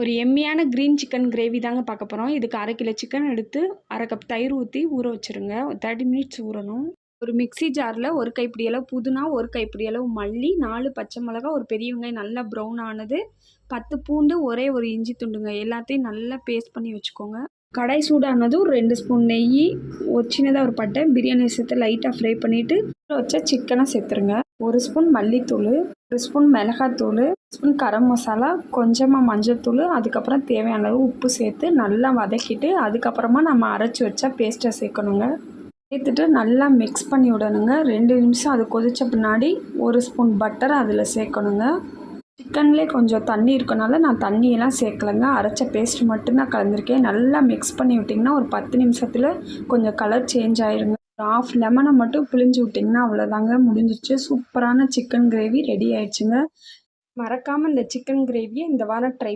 ஒரு எம்மியான green chicken gravy தாங்க பார்க்க போகிறோம். இதுக்கு 1/2 கிலோ சிக்கன் எடுத்து 1/2 கப் தயிர் ஊற்றி ஊற வச்சுருங்க. 30 மினிட்ஸ் ஊறணும். ஒரு மிக்ஸி ஜாரில் 1 கைப்பிடி அளவு புதினா, 1 கைப்பிடி அளவு மல்லி, 4 பச்சை மிளகா, ஒரு பெரிய வெங்காயம் நல்லா ப்ரௌன் ஆனது, 10 பூண்டு, ஒரே ஒரு இஞ்சி துண்டுங்க. எல்லாத்தையும் நல்லா பேஸ்ட் பண்ணி வச்சுக்கோங்க. கடாய் சூடானதும் 2 ஸ்பூன் நெய், ஒரு சின்னதாக ஒரு பட்டை, பிரியாணி சேர்த்து லைட்டாக ஃப்ரை பண்ணிவிட்டு வச்ச சிக்கனை சேர்த்துருங்க. 1 ஸ்பூன் மல்லித்தூள், 1 ஸ்பூன் மிளகாத்தூள், 1 ஸ்பூன் கரம் மசாலா, கொஞ்சமாக மஞ்சள் தூள், அதுக்கப்புறம் தேவையான அளவு உப்பு சேர்த்து நல்லா வதக்கிட்டு அதுக்கப்புறமா நம்ம அரைச்சி வச்ச பேஸ்ட்டை சேர்க்கணுங்க. சேர்த்துட்டு நல்லா மிக்ஸ் பண்ணி விடணுங்க. 2 நிமிஷம் அது கொதித்த பின்னாடி 1 ஸ்பூன் பட்டர் அதில் சேர்க்கணுங்க. சிக்கன்லேயே கொஞ்சம் தண்ணி இருக்கனால நான் தண்ணியெல்லாம் சேர்க்கலைங்க. அரைச்ச பேஸ்ட் மட்டும்தான் கலந்துருக்கேன். நல்லா மிக்ஸ் பண்ணி விட்டிங்கன்னா ஒரு 10 நிமிஷத்தில் கொஞ்சம் கலர் சேஞ்ச் ஆயிருங்க. ஒரு 1/2 லெமனை மட்டும் புளிஞ்சு விட்டிங்கன்னா அவ்வளோதாங்க, முடிஞ்சிருச்சு. சூப்பரான சிக்கன் கிரேவி ரெடி ஆயிடுச்சுங்க. மறக்காமல் இந்த சிக்கன் கிரேவியை இந்த வாரம் ட்ரை